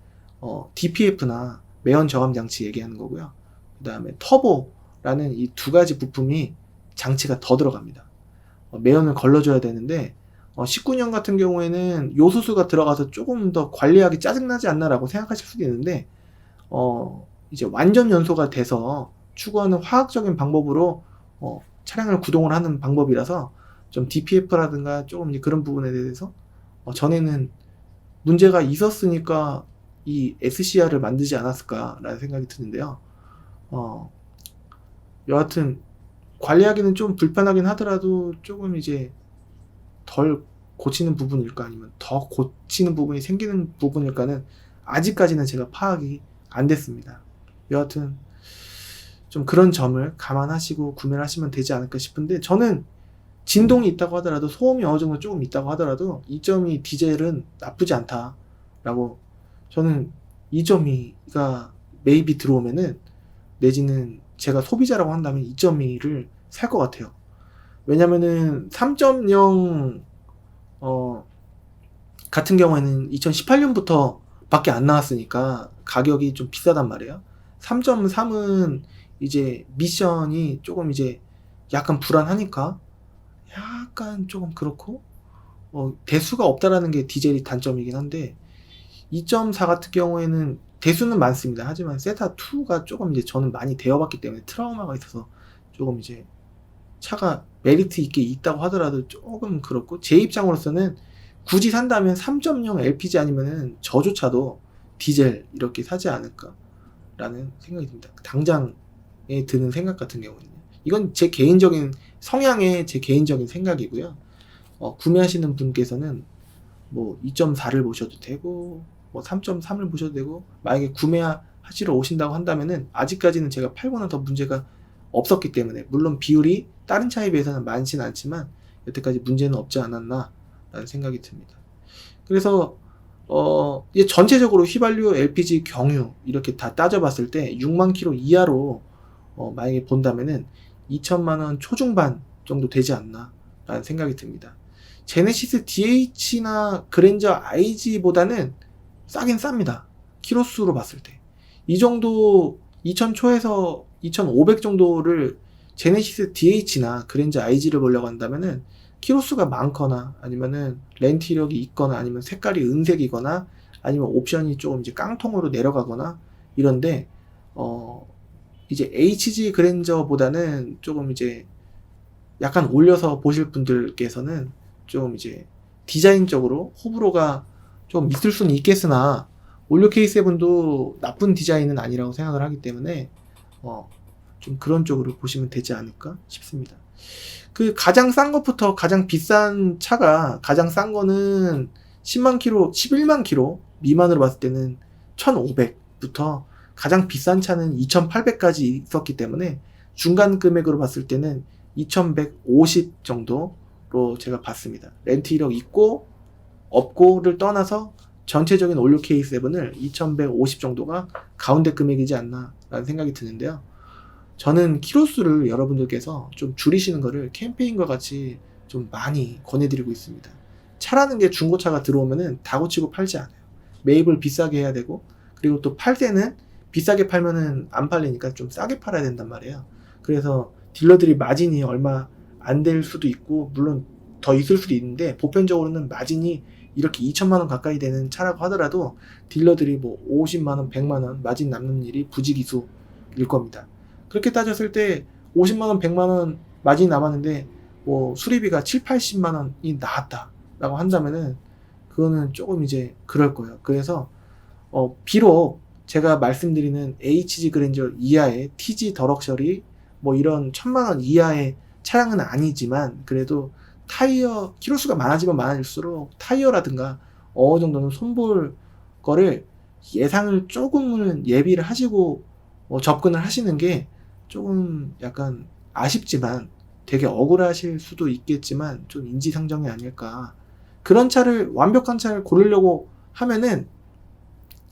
DPF나 매연 저감 장치 얘기하는 거고요. 그 다음에 터보라는 이 두 가지 부품이 장치가 더 들어갑니다. 매연을 걸러줘야 되는데 19년 같은 경우에는 요소수가 들어가서 조금 더 관리하기 짜증나지 않나라고 생각하실 수도 있는데, 이제 완전 연소가 돼서 추구하는 화학적인 방법으로 차량을 구동을 하는 방법이라서 좀 DPF라든가 조금 이제 그런 부분에 대해서 전에는 문제가 있었으니까 이 SCR을 만들지 않았을까라는 생각이 드는데요. 여하튼 관리하기는 좀 불편하긴 하더라도 조금 이제 덜 고치는 부분일까 아니면 더 고치는 부분이 생기는 부분일까는 아직까지는 제가 파악이 안 됐습니다. 여하튼 좀 그런 점을 감안하시고 구매를 하시면 되지 않을까 싶은데, 저는 진동이 있다고 하더라도, 소음이 어느 정도 조금 있다고 하더라도 2.2 디젤은 나쁘지 않다라고, 저는 2.2가 매입이 들어오면은, 내지는 제가 소비자라고 한다면 2.2를 살 것 같아요. 왜냐면은 3.0 같은 경우에는 2018년부터 밖에 안 나왔으니까 가격이 좀 비싸단 말이에요. 3.3은 이제 미션이 조금 이제 약간 불안하니까 약간 조금 그렇고, 대수가 없다라는 게 디젤이 단점이긴 한데, 2.4 같은 경우에는 대수는 많습니다. 하지만 세타2가 조금 이제 저는 많이 대여봤기 때문에 트라우마가 있어서 조금 이제 차가 메리트 있게 있다고 하더라도 조금 그렇고, 제 입장으로서는 굳이 산다면 3.0 LPG 아니면은 저조차도 디젤 이렇게 사지 않을까라는 생각이 듭니다. 당장에 드는 생각 같은 경우는 이건 제 개인적인 성향의 제 개인적인 생각이고요. 구매하시는 분께서는 뭐 2.4를 보셔도 되고 뭐 3.3을 보셔도 되고, 만약에 구매하시러 오신다고 한다면은 아직까지는 제가 팔고는 더 문제가 없었기 때문에, 물론 비율이 다른 차에 비해서는 많지는 않지만 여태까지 문제는 없지 않았나 라는 생각이 듭니다. 그래서 이게 전체적으로 휘발유, LPG, 경유 이렇게 다 따져봤을 때 6만 킬로 이하로 만약에 본다면은 2천만 원 초중반 정도 되지 않나 라는 생각이 듭니다. 제네시스 DH나 그랜저 IG보다는 싸긴 쌉니다. 키로수로 봤을 때. 이 정도 2000 초에서 2500 정도를 제네시스 DH나 그랜저 IG를 보려고 한다면은 키로수가 많거나 아니면은 렌트 이력이 있거나 아니면 색깔이 은색이거나 아니면 옵션이 조금 이제 깡통으로 내려가거나 이런데, 이제 HG 그랜저보다는 조금 이제 약간 올려서 보실 분들께서는 좀 이제 디자인적으로 호불호가 좀 있을 수는 있겠으나 올류 K7도 나쁜 디자인은 아니라고 생각을 하기 때문에 좀 그런 쪽으로 보시면 되지 않을까 싶습니다. 그 가장 싼 것부터 가장 비싼 차가, 가장 싼 거는 10만 킬로, 11만 킬로 미만으로 봤을 때는 1,500부터 가장 비싼 차는 2,800까지 있었기 때문에 중간 금액으로 봤을 때는 2,150 정도로 제가 봤습니다. 렌트 이력 있고 없고를 떠나서 전체적인 올류 K7을 2,150 정도가 가운데 금액이지 않나 라는 생각이 드는데요. 저는 키로수를 여러분들께서 좀 줄이시는 거를 캠페인과 같이 좀 많이 권해드리고 있습니다. 차라는 게 중고차가 들어오면은 다 고치고 팔지 않아요. 매입을 비싸게 해야 되고, 그리고 또 팔 때는 비싸게 팔면은 안 팔리니까 좀 싸게 팔아야 된단 말이에요. 그래서 딜러들이 마진이 얼마 안 될 수도 있고, 물론 더 있을 수도 있는데, 보편적으로는 마진이 이렇게 2천만 원 가까이 되는 차라고 하더라도 딜러들이 뭐 50만 원, 100만 원 마진 남는 일이 부지기수일 겁니다. 그렇게 따졌을 때 50만 원, 100만 원 마진이 남았는데 뭐 수리비가 7, 80만 원이 나왔다라고 한다면은 그거는 조금 이제 그럴 거예요. 그래서 비록 제가 말씀드리는 HG 그랜저 이하의 TG 더럭셔리 뭐 이런 1,000만 원 이하의 차량은 아니지만, 그래도 타이어 키로수가 많아지면 많아질수록 타이어라든가 어느 정도는 손볼 거를 예상을 조금은 예비를 하시고 접근을 하시는 게 조금 약간 아쉽지만 되게 억울하실 수도 있겠지만 좀 인지상정이 아닐까. 그런 차를, 완벽한 차를 고르려고 하면은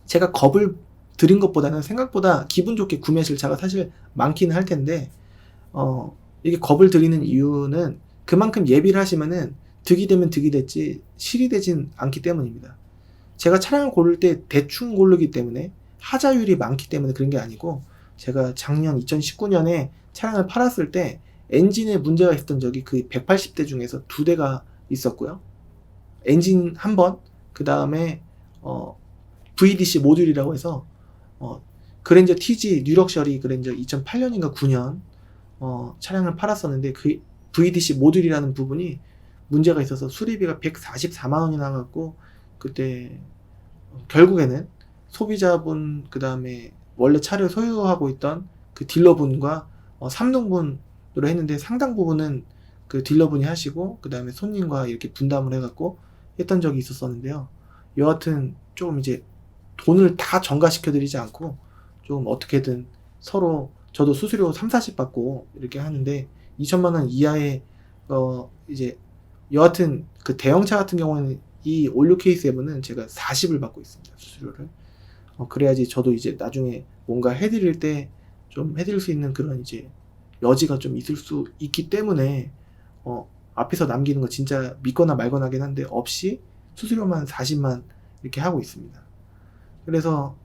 제가 겁을 들인 것보다는 생각보다 기분 좋게 구매하실 차가 사실 많기는 할 텐데, 이게 겁을 들이는 이유는 그만큼 예비를 하시면은 득이 되면 득이 됐지 실이 되진 않기 때문입니다. 제가 차량을 고를 때 대충 고르기 때문에, 하자율이 많기 때문에 그런 게 아니고, 제가 작년 2019년에 차량을 팔았을 때 엔진에 문제가 있었던 적이 그 180대 중에서 2대가 있었고요. 엔진 한 번, 그 다음에 VDC 모듈이라고 해서 그랜저 TG 뉴럭셔리 그랜저 2008년인가 9년 차량을 팔았었는데, 그 VDC 모듈이라는 부분이 문제가 있어서 수리비가 144만 원이 나갔고, 그때 결국에는 소비자분, 그 다음에 원래 차를 소유하고 있던 그 딜러분과 3등분으로 했는데, 상당 부분은 그 딜러분이 하시고 그 다음에 손님과 이렇게 분담을 해갖고 했던 적이 있었었는데요. 여하튼 조금 이제 돈을 다 전가시켜 드리지 않고 좀 어떻게든 서로, 저도 수수료 3, 40 받고 이렇게 하는데 2천만 원 이하의 이제 여하튼 그 대형차 같은 경우는 이 올류 K7은 제가 40을 받고 있습니다. 수수료를. 그래야지 저도 이제 나중에 뭔가 해드릴 때 좀 해드릴 수 있는 그런 이제 여지가 좀 있을 수 있기 때문에 앞에서 남기는 거 진짜 믿거나 말거나 하긴 한데 없이 수수료만 40만 이렇게 하고 있습니다. 그래서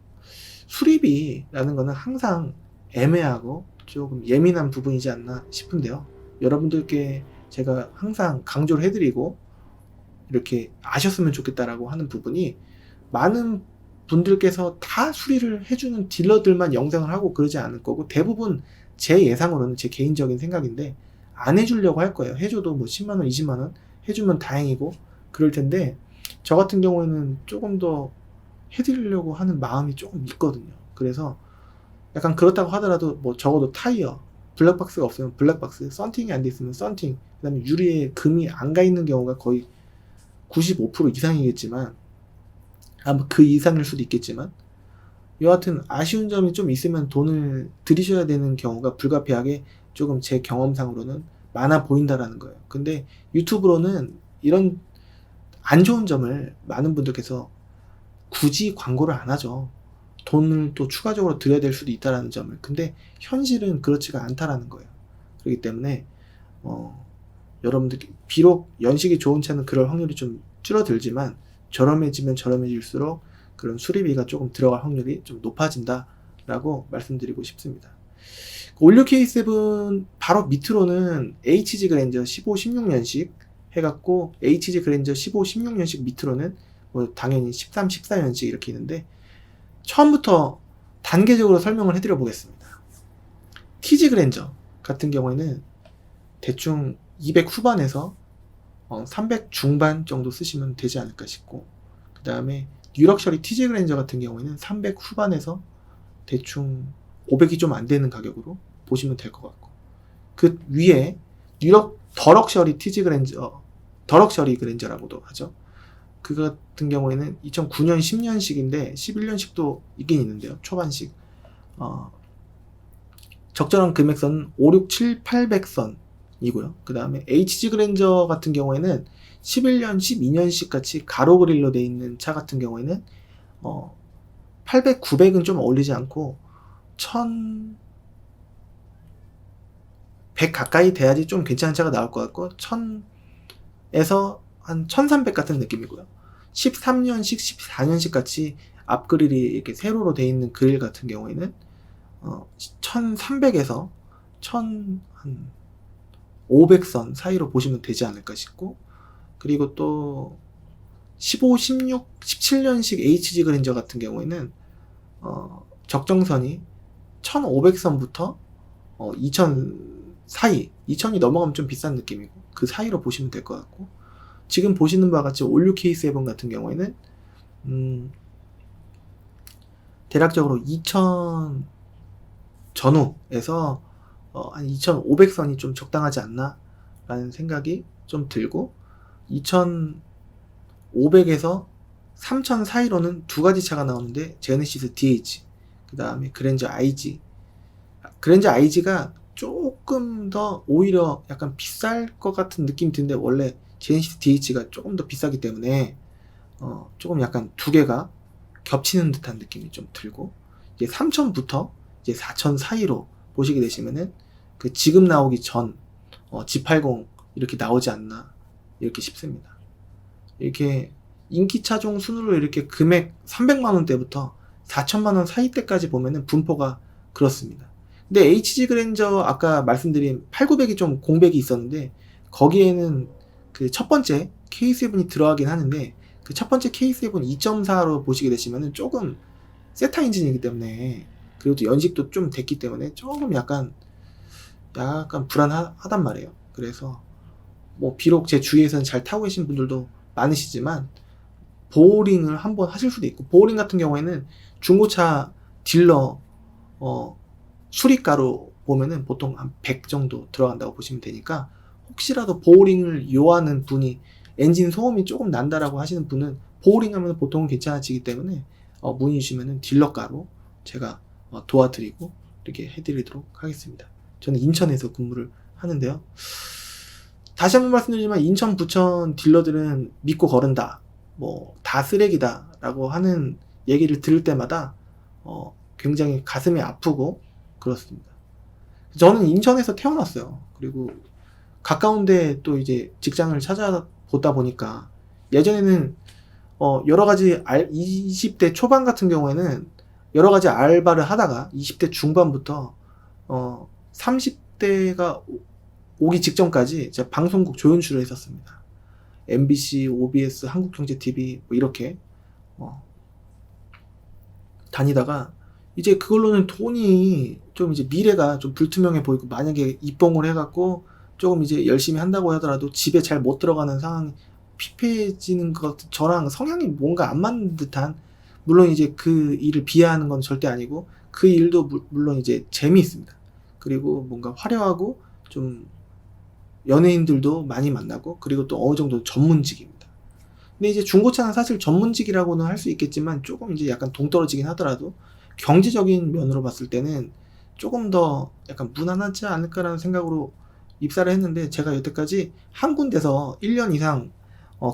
수리비라는 거는 항상 애매하고 조금 예민한 부분이지 않나 싶은데요. 여러분들께 제가 항상 강조를 해드리고 이렇게 아셨으면 좋겠다라고 하는 부분이, 많은 분들께서 다 수리를 해주는 딜러들만 영상을 하고 그러지 않을 거고, 대부분 제 예상으로는, 제 개인적인 생각인데, 안 해주려고 할 거예요. 해줘도 뭐 10만원, 20만원 해주면 다행이고 그럴 텐데, 저 같은 경우에는 조금 더 해드리려고 하는 마음이 조금 있거든요. 그래서 약간 그렇다고 하더라도 뭐 적어도 타이어, 블랙박스가 없으면 블랙박스, 썬팅이 안 돼 있으면 썬팅, 그 다음에 유리에 금이 안 가 있는 경우가 거의 95% 이상이겠지만, 아마 그 이상일 수도 있겠지만, 여하튼 아쉬운 점이 좀 있으면 돈을 들이셔야 되는 경우가 불가피하게 조금 제 경험상으로는 많아 보인다라는 거예요. 근데 유튜브로는 이런 안 좋은 점을 많은 분들께서 굳이 광고를 안 하죠. 돈을 또 추가적으로 들여야 될 수도 있다라는 점을. 근데 현실은 그렇지가 않다라는 거예요. 그렇기 때문에 여러분들, 비록 연식이 좋은 차는 그럴 확률이 좀 줄어들지만, 저렴해지면 저렴해질수록 그런 수리비가 조금 들어갈 확률이 좀 높아진다라고 말씀드리고 싶습니다. 올류 K7 바로 밑으로는 HG 그랜저 15, 16년식 해갖고, HG 그랜저 15, 16년식 밑으로는 뭐 당연히 13, 14년식 이렇게 있는데, 처음부터 단계적으로 설명을 해드려 보겠습니다. TG 그랜저 같은 경우에는 대충 200 후반에서 300 중반 정도 쓰시면 되지 않을까 싶고, 그 다음에 뉴럭셔리 TG 그랜저 같은 경우에는 300 후반에서 대충 500이 좀 안 되는 가격으로 보시면 될 것 같고, 그 위에 더럭셔리 TG 그랜저, 더럭셔리 그랜저라고도 하죠. 그 같은 경우에는 2009년 10년식인데 11년식도 있긴 있는데요. 초반식. 적절한 금액선은 5, 6, 7, 800선이고요. 그 다음에 HG 그랜저 같은 경우에는 11년, 12년식 같이 가로 그릴로 되어 있는 차 같은 경우에는 800, 900은 좀 어울리지 않고 1100 가까이 돼야지 좀 괜찮은 차가 나올 것 같고, 1000에서 한 1300 같은 느낌이고요. 13년식, 14년식 같이 앞그릴이 이렇게 세로로 되어 있는 그릴 같은 경우에는 1300에서 1500선 사이로 보시면 되지 않을까 싶고, 그리고 또 15, 16, 17년식 HG 그랜저 같은 경우에는 적정선이 1500선부터 2000 사이, 2000이 넘어가면 좀 비싼 느낌이고, 그 사이로 보시면 될 것 같고, 지금 보시는 바와 같이 올류 K7 같은 경우에는 대략적으로 2000 전후에서 한 2500선이 좀 적당하지 않나 라는 생각이 좀 들고, 2500에서 3000 사이로는 두 가지 차가 나오는데, 제네시스 DH, 그 다음에 그랜저 IG. 그랜저 IG가 조금 더 오히려 약간 비쌀 것 같은 느낌이 드는데, 원래 제네시스 DH가 조금 더 비싸기 때문에 조금 약간 두 개가 겹치는 듯한 느낌이 좀 들고, 이제 3000부터 이제 4000 사이로 보시게 되시면은 그 지금 나오기 전 G80 이렇게 나오지 않나 이렇게 싶습니다. 이렇게 인기 차종 순으로 이렇게 금액 300만원대부터 4천만원 사이 때까지 보면은 분포가 그렇습니다. 근데 HG 그랜저 아까 말씀드린 8900이 좀 공백이 있었는데, 거기에는 그 첫 번째 K7이 들어가긴 하는데, 그 첫 번째 K7 2.4로 보시게 되시면은 조금 세타 엔진이기 때문에, 그리고 또 연식도 좀 됐기 때문에 조금 약간 불안하단 말이에요. 그래서 뭐 비록 제 주위에서는 잘 타고 계신 분들도 많으시지만, 보호링을 한번 하실 수도 있고, 보호링 같은 경우에는 중고차 딜러 수리가로 보면은 보통 한 100 정도 들어간다고 보시면 되니까, 혹시라도 보호링을 요하는 분이, 엔진 소음이 조금 난다라고 하시는 분은 보호링 하면 보통은 괜찮아지기 때문에 문의 주시면은 딜러가로 제가 도와드리고 이렇게 해드리도록 하겠습니다. 저는 인천에서 근무를 하는데요. 다시 한번 말씀드리지만, 인천, 부천 딜러들은 믿고 거른다, 뭐 다 쓰레기다 라고 하는 얘기를 들을 때마다 굉장히 가슴이 아프고 그렇습니다. 저는 인천에서 태어났어요. 그리고 가까운데 또 이제 직장을 찾아보다 보니까, 예전에는 여러가지 20대 초반 같은 경우에는 여러가지 알바를 하다가 20대 중반부터 30대가 오기 직전까지 제가 방송국 조연출을 했었습니다. MBC, OBS, 한국경제TV 뭐 이렇게 다니다가 이제 그걸로는 돈이 좀 이제 미래가 좀 불투명해 보이고, 만약에 입봉을 해갖고 조금 이제 열심히 한다고 하더라도 집에 잘 못 들어가는 상황이 피폐해지는 것 같은, 저랑 성향이 뭔가 안 맞는 듯한, 물론 이제 그 일을 비하하는 건 절대 아니고 그 일도 물론 이제 재미있습니다. 그리고 뭔가 화려하고 좀 연예인들도 많이 만나고, 그리고 또 어느 정도 전문직입니다. 근데 이제 중고차는 사실 전문직이라고는 할 수 있겠지만 조금 이제 약간 동떨어지긴 하더라도 경제적인 면으로 봤을 때는 조금 더 약간 무난하지 않을까라는 생각으로 입사를 했는데, 제가 여태까지 한 군데서 1년 이상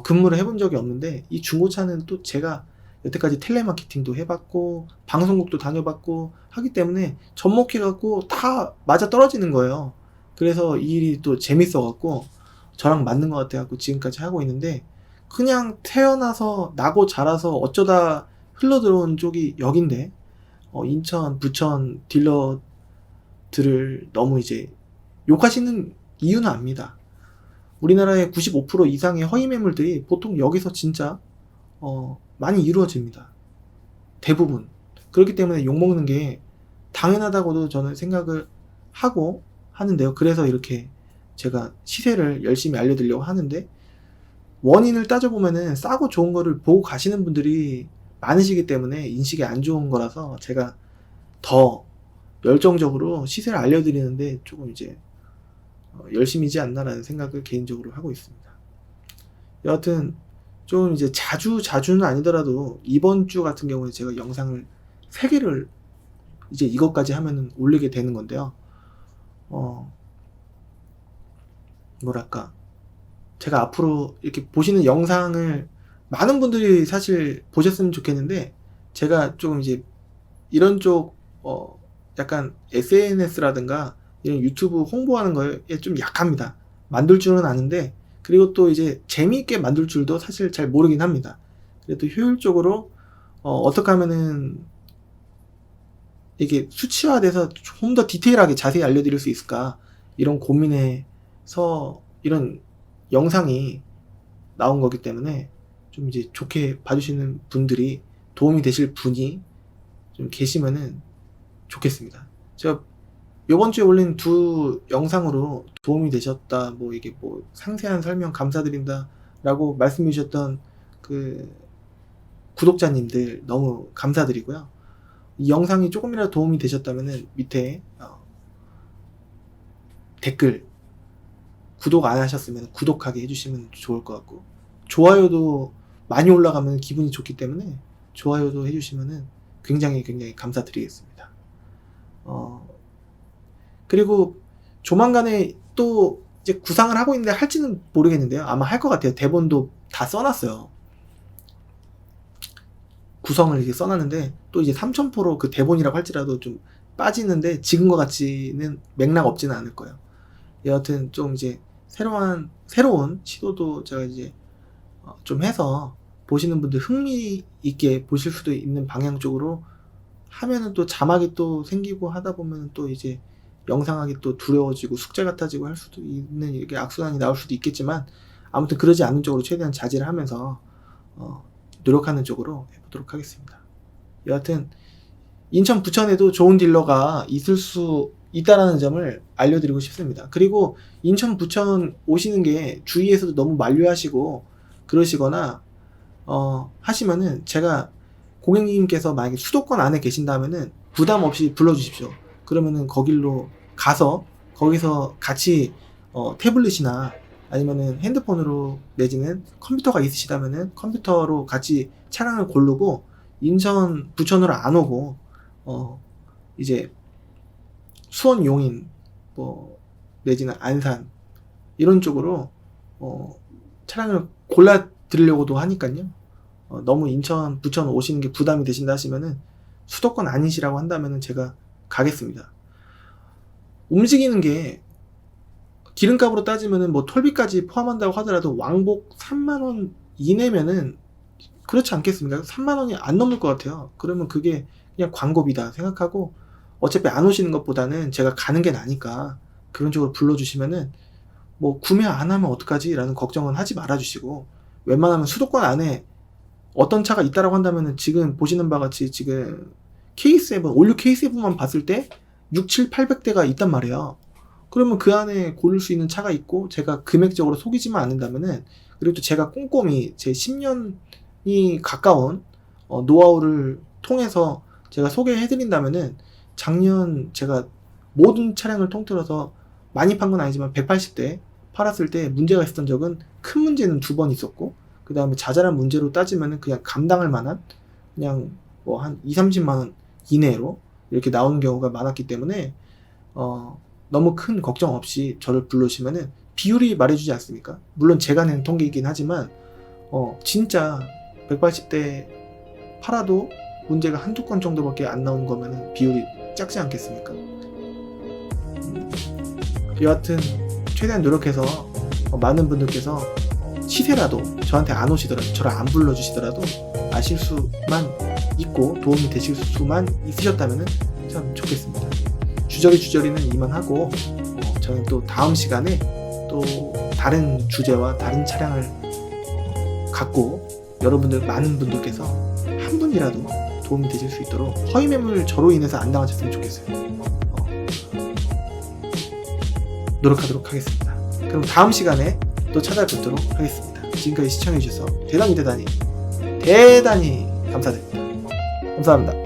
근무를 해본 적이 없는데, 이 중고차는 또 제가 여태까지 텔레마케팅도 해봤고 방송국도 다녀봤고 하기 때문에 접목해갖고 다 맞아 떨어지는 거예요. 그래서 이 일이 또 재밌어갖고 저랑 맞는 것 같아갖고 지금까지 하고 있는데, 그냥 태어나서 나고 자라서 어쩌다 흘러들어온 쪽이 여긴데, 인천, 부천 딜러들을 너무 이제 욕하시는 이유는 압니다. 우리나라의 95% 이상의 허위 매물들이 보통 여기서 진짜 많이 이루어집니다. 대부분. 그렇기 때문에 욕먹는 게 당연하다고도 저는 생각을 하고 하는데요. 그래서 이렇게 제가 시세를 열심히 알려드리려고 하는데, 원인을 따져보면은 싸고 좋은 거를 보고 가시는 분들이 많으시기 때문에 인식이 안 좋은 거라서 제가 더 열정적으로 시세를 알려드리는데 조금 이제 열심히지 않나라는 생각을 개인적으로 하고 있습니다. 여하튼 좀 이제 자주는 아니더라도 이번 주 같은 경우에 제가 영상을 3개를 이제 이것까지 하면은 올리게 되는 건데요. 뭐랄까, 제가 앞으로 이렇게 보시는 영상을 많은 분들이 사실 보셨으면 좋겠는데, 제가 조금 이제 이런 쪽 약간 SNS라든가 이런 유튜브 홍보하는 거에 좀 약합니다. 만들 줄은 아는데, 그리고 또 이제 재미있게 만들 줄도 사실 잘 모르긴 합니다. 그래도 효율적으로 어떻게 하면은 이게 수치화돼서 좀 더 디테일하게 자세히 알려드릴 수 있을까, 이런 고민에서 이런 영상이 나온 거기 때문에 좀 이제 좋게 봐주시는 분들이, 도움이 되실 분이 좀 계시면은 좋겠습니다. 제가 요번 주에 올린 2 영상으로 도움이 되셨다, 뭐 이게 뭐 상세한 설명 감사드린다 라고 말씀해 주셨던 그 구독자님들 너무 감사드리고요. 이 영상이 조금이라도 도움이 되셨다면은 밑에 댓글, 구독 안 하셨으면 구독하게 해주시면 좋을 것 같고, 좋아요도 많이 올라가면 기분이 좋기 때문에 좋아요도 해주시면은 굉장히 감사드리겠습니다. 그리고 조만간에 또 이제 구상을 하고 있는데 할지는 모르겠는데요. 아마 할 것 같아요. 대본도 다 써놨어요. 구성을 이렇게 써놨는데, 또 이제 3000% 그 대본이라고 할지라도 좀 빠지는데 지금과 같이는 맥락 없지는 않을 거예요. 여하튼 좀 이제 새로운 시도도 제가 이제 좀 해서 보시는 분들 흥미 있게 보실 수도 있는 방향 쪽으로 하면은, 또 자막이 또 생기고 하다 보면 또 이제 영상하기 또 두려워지고 숙제 같아지고 할 수도 있는, 이게 악순환이 나올 수도 있겠지만, 아무튼 그러지 않는 쪽으로 최대한 자제를 하면서 노력하는 쪽으로 해보도록 하겠습니다. 여하튼 인천 부천에도 좋은 딜러가 있을 수 있다라는 점을 알려드리고 싶습니다. 그리고 인천 부천 오시는 게 주위에서도 너무 만류하시고 그러시거나 하시면은, 제가 고객님께서 만약에 수도권 안에 계신다면은 부담 없이 불러주십시오. 그러면은 거길로 가서 거기서 같이 태블릿이나 아니면은 핸드폰으로 내지는 컴퓨터가 있으시다면은 컴퓨터로 같이 차량을 고르고, 인천 부천으로 안 오고 이제 수원 용인 뭐 내지는 안산 이런 쪽으로 차량을 골라 드리려고도 하니까요. 너무 인천 부천 오시는 게 부담이 되신다 하시면은, 수도권 아니시라고 한다면은 제가 가겠습니다. 움직이는 게 기름값으로 따지면은 뭐 톨비까지 포함한다고 하더라도 왕복 3만원 이내면은 그렇지 않겠습니까? 3만원이 안 넘을 것 같아요. 그러면 그게 그냥 광고비다 생각하고, 어차피 안 오시는 것보다는 제가 가는 게 나니까 그런 쪽으로 불러주시면은 뭐 구매 안 하면 어떡하지? 라는 걱정은 하지 말아주시고, 웬만하면 수도권 안에 어떤 차가 있다라고 한다면은 지금 보시는 바와 같이 지금 K7, 올류 K7만 봤을 때 6, 7, 800대가 있단 말이에요. 그러면 그 안에 고를 수 있는 차가 있고, 제가 금액적으로 속이지만 않는다면은, 그리고 또 제가 꼼꼼히 제 10년이 가까운 노하우를 통해서 제가 소개해드린다면은, 작년 제가 모든 차량을 통틀어서 많이 판 건 아니지만 180대 팔았을 때 문제가 있었던 적은, 큰 문제는 2번 있었고, 그 다음에 자잘한 문제로 따지면은 그냥 감당할 만한, 그냥 뭐 한 2, 30만원 이내로 이렇게 나오는 경우가 많았기 때문에, 너무 큰 걱정 없이 저를 불러주시면은 비율이 말해주지 않습니까? 물론 제가 낸 통계이긴 하지만, 진짜 180대 팔아도 문제가 한두 건 정도밖에 안 나오는 거면은 비율이 작지 않겠습니까? 여하튼 최대한 노력해서 많은 분들께서 시세라도 저한테 안 오시더라도, 저를 안 불러주시더라도 아실 수만 있고 도움이 되실 수만 있으셨다면 참 좋겠습니다. 주저리는 이만하고, 저는 또 다음 시간에 또 다른 주제와 다른 차량을 갖고 여러분들, 많은 분들께서 한 분이라도 도움이 되실 수 있도록 허위 매물 저로 인해서 안 당하셨으면 좋겠어요. 노력하도록 하겠습니다. 그럼 다음 시간에 또 찾아뵙도록 하겠습니다. 지금까지 시청해주셔서 대단히 감사드립니다. 감사합니다.